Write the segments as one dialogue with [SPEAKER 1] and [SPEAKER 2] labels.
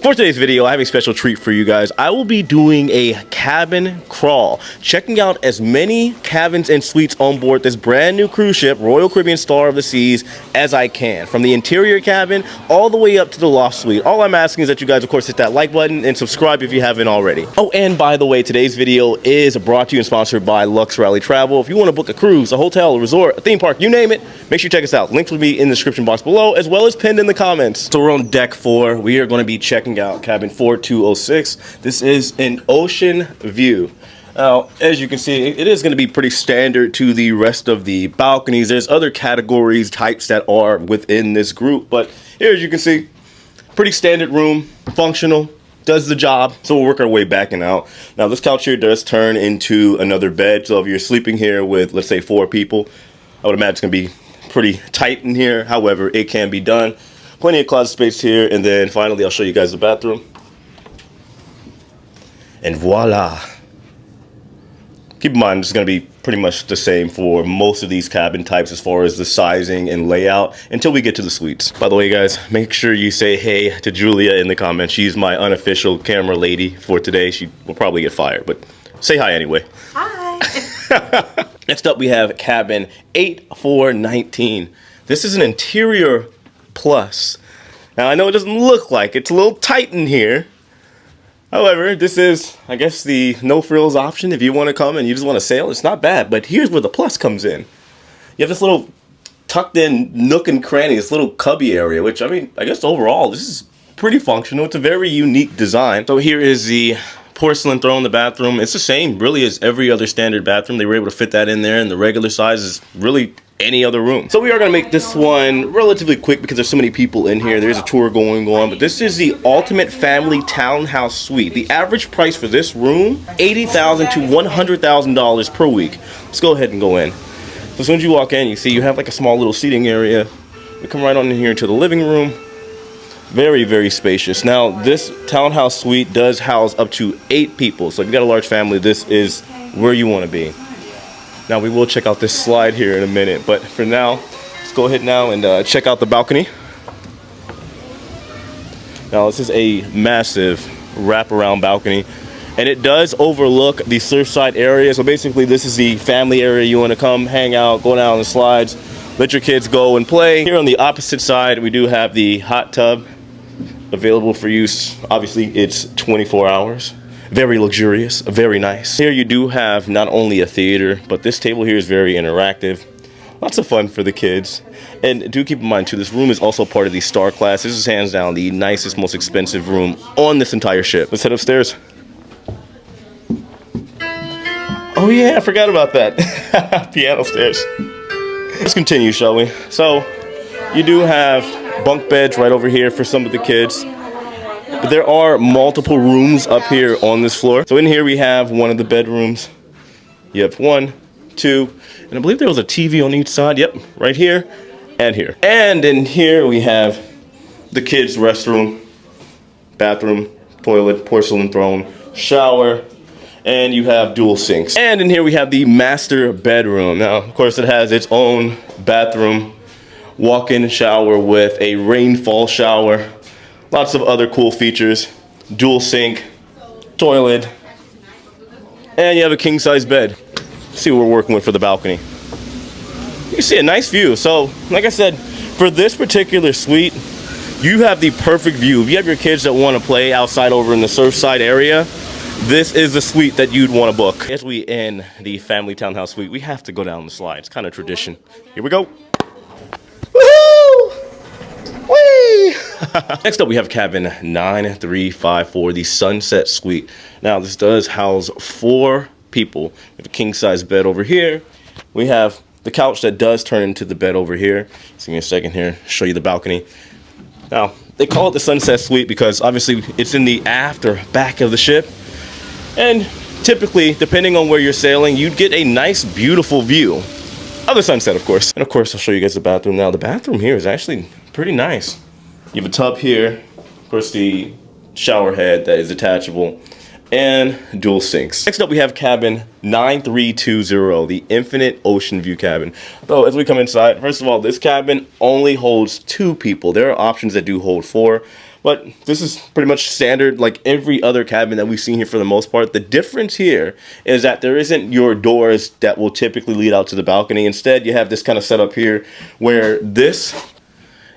[SPEAKER 1] For today's video, I have a special treat for you guys. I will be doing a cabin crawl, checking out as many cabins and suites on board this brand new cruise ship, Royal Caribbean Star of the Seas, as I can. From the interior cabin all the way up to the loft suite. All I'm asking is that you guys, of course, hit that like button and subscribe if you haven't already. Oh, and by the way, today's video is brought to you and sponsored by Lux Rally Travel. If you want to book a cruise, a hotel, a resort, a theme park, you name it, make sure you check us out. Links will be in the description box below, as well as pinned in the comments. So we're on deck 4. We are going to be checking out cabin 4206. This is an ocean view. Now, as you can see, it is going to be pretty standard to the rest of the balconies. There's other categories, types that are within this group, but here, as you can see, pretty standard room, functional, does the job. So we'll work our way back and out. Now, this couch here does turn into another bed. So if you're sleeping here with, let's say, 4 people, I would imagine it's going to be pretty tight in here. However, it can be done. Plenty of closet space here. And then finally, I'll show you guys the bathroom. And voila. Keep in mind, this is going to be pretty much the same for most of these cabin types as far as the sizing and layout until we get to the suites. By the way, guys, make sure you say hey to Julia in the comments. She's my unofficial camera lady for today. She will probably get fired, but say hi anyway.
[SPEAKER 2] Hi.
[SPEAKER 1] Next up, we have cabin 8419. This is an interior plus. Now, I know it doesn't look like it's a little tight in here. However, this is, I guess, the no frills option. If you want to come and you just want to sail, it's not bad. But here's where the plus comes in. You have this little tucked in nook and cranny, this little cubby area, which, I mean, I guess overall, this is pretty functional. It's a very unique design. So here is the porcelain throne in the bathroom. It's the same, really, as every other standard bathroom. They were able to fit that in there, and the regular size is really any other room. So we are going to make this one relatively quick because there's so many people in here. There's a tour going on, but this is the ultimate family townhouse suite. The average price for this room, $80,000 to $100,000 per week. Let's go ahead and go in. So as soon as you walk in, you see you have like a small little seating area. We come right on in here into the living room. Very, very spacious. Now, this townhouse suite does house up to 8 people. So if you got a large family, this is where you want to be. Now, we will check out this slide here in a minute, but for now, let's go ahead now and check out the balcony. Now, this is a massive wraparound balcony, and it does overlook the surfside area. So basically, this is the family area. You want to come, hang out, go down the slides, let your kids go and play. Here on the opposite side, we do have the hot tub available for use. Obviously, it's 24 hours. Very luxurious, very nice. Here you do have not only a theater, but this table here is very interactive. Lots of fun for the kids. And do keep in mind too, this room is also part of the Star Class. This is hands down the nicest, most expensive room on this entire ship. Let's head upstairs. Oh yeah, I forgot about that. Piano stairs. Let's continue, shall we? So, you do have bunk beds right over here for some of the kids. But there are multiple rooms up here on this floor. So in here we have one of the bedrooms. You have 1, 2, and I believe there was a TV on each side. Yep, right here and here. And in here we have the kids' restroom, bathroom, toilet, porcelain throne, shower, and you have dual sinks. And in here we have the master bedroom. Now, of course, it has its own bathroom, walk-in shower with a rainfall shower. Lots of other cool features, dual sink, toilet, and you have a king-size bed. Let's see what we're working with for the balcony. You can see a nice view. So, like I said, for this particular suite, you have the perfect view. If you have your kids that want to play outside over in the surfside area, this is the suite that you'd want to book. As we end the family townhouse suite, we have to go down the slide. It's kind of tradition. Here we go. Next up, we have cabin 9354, the Sunset Suite. Now, this does house 4 people. We have a king-size bed over here. We have the couch that does turn into the bed over here. So give me a second here, show you the balcony. Now, they call it the Sunset Suite because obviously it's in the aft or back of the ship. And typically, depending on where you're sailing, you'd get a nice, beautiful view of the sunset, of course. And of course, I'll show you guys the bathroom. Now, the bathroom here is actually pretty nice. You have a tub here, of course, the shower head that is detachable, and dual sinks. Next up, we have cabin 9320, the Infinite Ocean View cabin. So as we come inside, first of all, this cabin only holds 2 people. There are options that do hold 4, But this is pretty much standard like every other cabin that we've seen here for the most part. The difference here is that there isn't your doors that will typically lead out to the balcony. Instead, you have this kind of setup here where this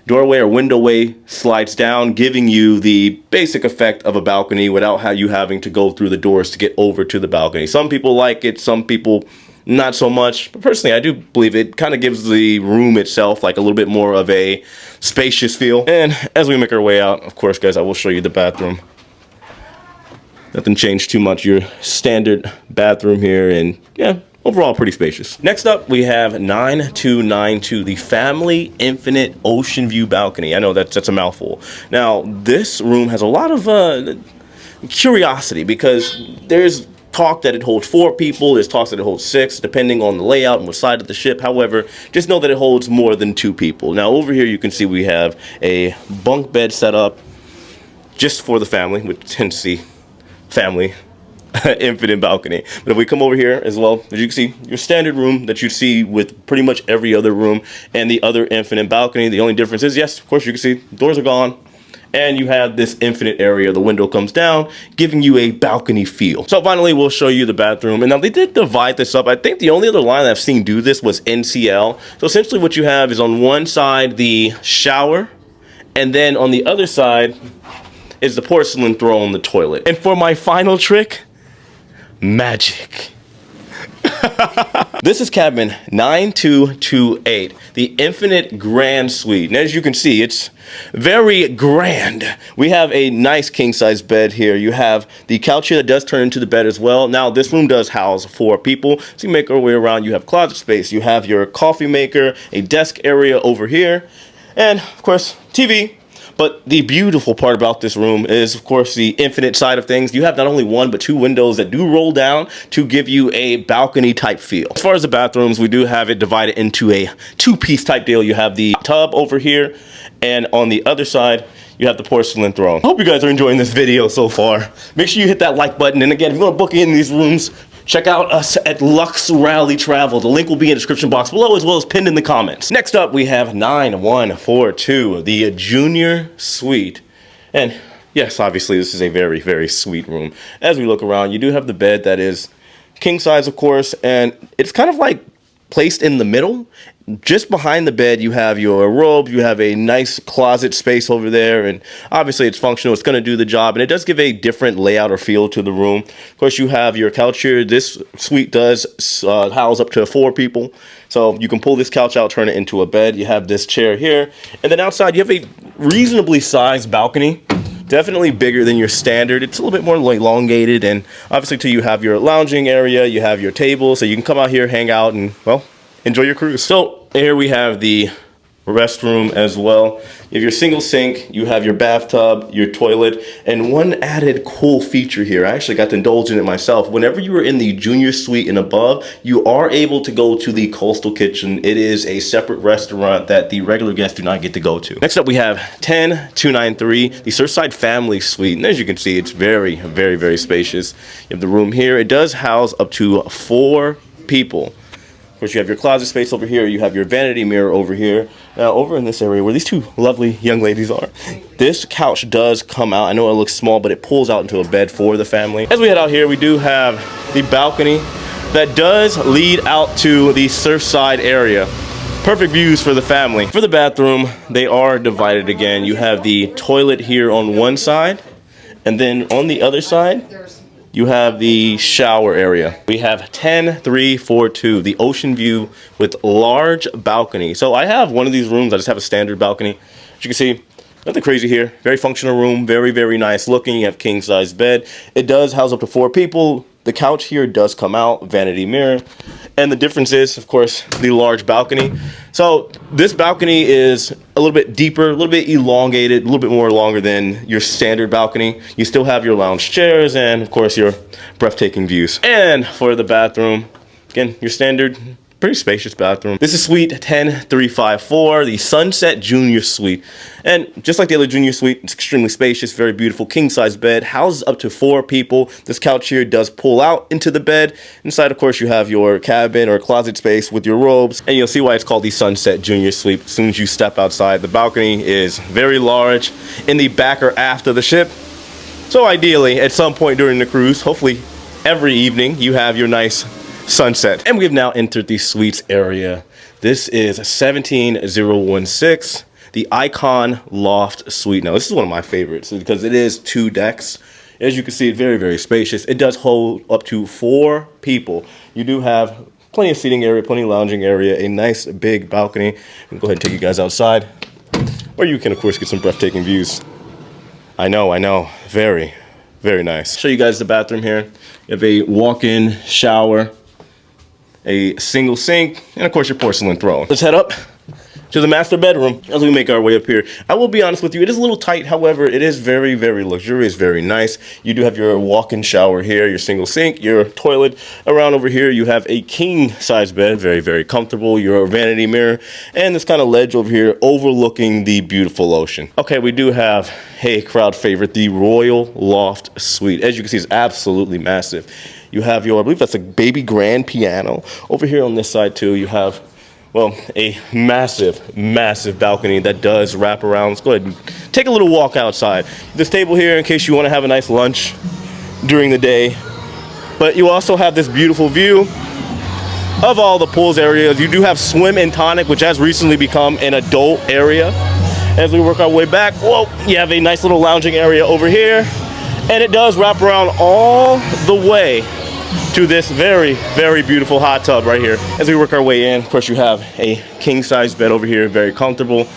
[SPEAKER 1] doorway or windowway slides down, giving you the basic effect of a balcony without you having to go through the doors to get over to the balcony. Some people like it, some people not so much, but personally I do believe it kind of gives the room itself like a little bit more of a spacious feel. And as we make our way out, of course guys, I will show you the bathroom. Nothing changed too much, your standard bathroom here, and yeah, overall pretty spacious. Next up we have 9292, the Family Infinite Ocean View Balcony. I know that's a mouthful. Now this room has a lot of curiosity because there's talk that it holds 4 people, there's talks that it holds 6, depending on the layout and what side of the ship. However, just know that it holds more than 2 people. Now over here you can see we have a bunk bed set up just for the family, which tends to see family infinite balcony. But if we come over here as well, as you can see, your standard room that you see with pretty much every other room and the other infinite balcony. The only difference is, yes, of course you can see doors are gone, and you have this infinite area. The window comes down, giving you a balcony feel. So finally, we'll show you the bathroom. And now they did divide this up. I think the only other line I've seen do this was NCL. So essentially what you have is on one side, the shower, and then on the other side is the porcelain throne, the toilet. And for my final trick, magic. This is cabin 9228, the Infinite Grand Suite. And as you can see, it's very grand. We have a nice king-size bed here. You have the couch here that does turn into the bed as well. Now, this room does house 4 people. So you make our way around. You have closet space. You have your coffee maker, a desk area over here, and, of course, TV. But the beautiful part about this room is, of course, the infinite side of things. You have not only 1, but 2 windows that do roll down to give you a balcony type feel. As far as the bathrooms, we do have it divided into a 2-piece type deal. You have the tub over here, and on the other side, you have the porcelain throne. I hope you guys are enjoying this video so far. Make sure you hit that like button. And again, if you want to book in these rooms, check out us at Lux Rally Travel. The link will be in the description box below as well as pinned in the comments. Next up, we have 9142, the Junior Suite. And yes, obviously this is a very, very sweet room. As we look around, you do have the bed that is king size, of course, and it's kind of like placed in the middle. Just behind the bed, you have your robe, you have a nice closet space over there, and obviously it's functional, it's going to do the job, and it does give a different layout or feel to the room. Of course, you have your couch here. This suite does house up to 4 people, so you can pull this couch out, turn it into a bed. You have this chair here, and then outside you have a reasonably sized balcony. Definitely bigger than your standard. It's a little bit more elongated, and obviously too, you have your lounging area, you have your table, so you can come out here, hang out, and, well, enjoy your cruise. So here we have the restroom as well. You have your single sink, you have your bathtub, your toilet, and one added cool feature here. I actually got to indulge in it myself. Whenever you are in the Junior Suite and above, you are able to go to the Coastal Kitchen. It is a separate restaurant that the regular guests do not get to go to. Next up, we have 10293, the Surfside Family Suite. And as you can see, it's very, very, very spacious. You have the room here. It does house up to 4 people. Of course, you have your closet space over here. You have your vanity mirror over here. Now, over in this area where these 2 lovely young ladies are, this couch does come out. I know it looks small, but it pulls out into a bed for the family. As we head out here, we do have the balcony that does lead out to the Surfside area. Perfect views for the family. For the bathroom, they are divided again. You have the toilet here on one side, and then on the other side, you have the shower area. We have 10342, the ocean view with large balcony. So I have one of these rooms. I just have a standard balcony. As you can see, nothing crazy here. Very functional room. Very, very nice looking. You have king size bed. It does house up to 4 people. The couch here does come out, vanity mirror. And the difference is, of course, the large balcony. So this balcony is a little bit deeper, a little bit elongated, a little bit more longer than your standard balcony. You still have your lounge chairs and, of course, your breathtaking views. And for the bathroom, again, your standard pretty spacious bathroom. This is suite 10354, the Sunset Junior Suite. And just like the other junior suite, it's extremely spacious, very beautiful, king-size bed, houses up to 4 people. This couch here does pull out into the bed. Inside, of course, you have your cabin or closet space with your robes. And you'll see why it's called the Sunset Junior Suite as soon as you step outside. The balcony is very large in the back or aft of the ship. So ideally, at some point during the cruise, hopefully every evening, you have your nice sunset. And we have now entered the suites area. This is 17016, the Icon Loft Suite. Now, this is one of my favorites because it is 2 decks. As you can see, it's very, very spacious. It does hold up to 4 people. You do have plenty of seating area, plenty of lounging area, a nice big balcony. I'll go ahead and take you guys outside, where you can, of course, get some breathtaking views. I know. Very, very nice. Show you guys the bathroom here. You have a walk-in shower, a single sink, and of course your porcelain throne. Let's head up to the master bedroom as we make our way up here. I will be honest with you, it is a little tight. However, it is very, very luxurious, very nice. You do have your walk-in shower here, your single sink, your toilet. Around over here, you have a king-size bed, very, very comfortable, your vanity mirror, and this kind of ledge over here overlooking the beautiful ocean. Okay, we do have a crowd favorite, the Royal Loft Suite. As you can see, it's absolutely massive. You have your, I believe that's a baby grand piano. Over here on this side too, you have, well, a massive, massive balcony that does wrap around. Let's go ahead and take a little walk outside. This table here in case you want to have a nice lunch during the day. But you also have this beautiful view of all the pools areas. You do have swim and tonic, which has recently become an adult area. As we work our way back, whoa, you have a nice little lounging area over here. And it does wrap around all the way to this very, very beautiful hot tub right here. As we work our way in, of course, you have a king-size bed over here, very comfortable.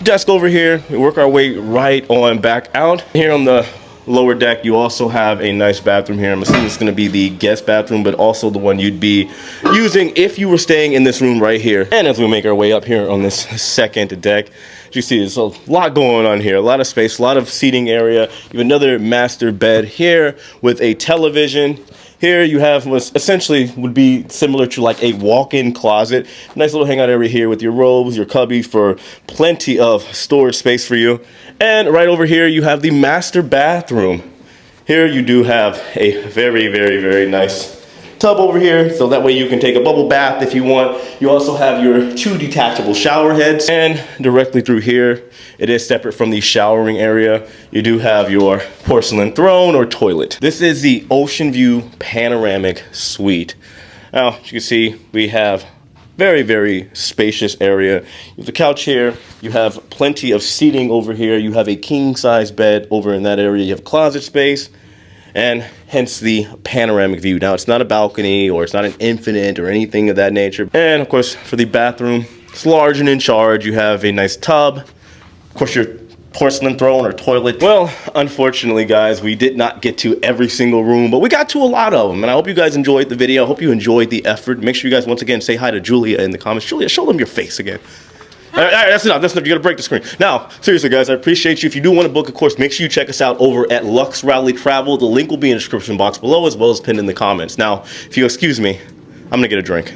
[SPEAKER 1] Desk over here. We work our way right on back out. Here on the lower deck, you also have a nice bathroom here. I'm assuming it's going to be the guest bathroom, but also the one you'd be using if you were staying in this room right here. And as we make our way up here on this second deck, as you see, there's a lot going on here, a lot of space, a lot of seating area. You have another master bed here with a television. Here you have what essentially would be similar to like a walk-in closet. Nice little hangout area here with your robes, your cubby for plenty of storage space for you. And right over here you have the master bathroom. Here you do have a very, very, very nice tub over here, so that way you can take a bubble bath if you want. You also have your 2 detachable shower heads, and directly through here, it is separate from the showering area. You do have your porcelain throne or toilet. This is the Ocean View Panoramic Suite. Now, as you can see, we have very, very spacious area. You have the couch here. You have plenty of seating over here. You have a king-size bed over in that area. You have closet space, and hence the panoramic view. Now, it's not a balcony or it's not an infinite or anything of that nature. And of course, for the bathroom, it's large and in charge. You have a nice tub. Of course, your porcelain throne or toilet. Well, unfortunately, guys, we did not get to every single room, but we got to a lot of them. And I hope you guys enjoyed the video. I hope you enjoyed the effort. Make sure you guys, once again, say hi to Julia in the comments. Julia, show them your face again. All right, that's enough. You gotta break the screen. Now, seriously, guys, I appreciate you. If you do want to book a course, make sure you check us out over at Lux Rally Travel. The link will be in the description box below, as well as pinned in the comments. Now, if you'll excuse me, I'm gonna get a drink.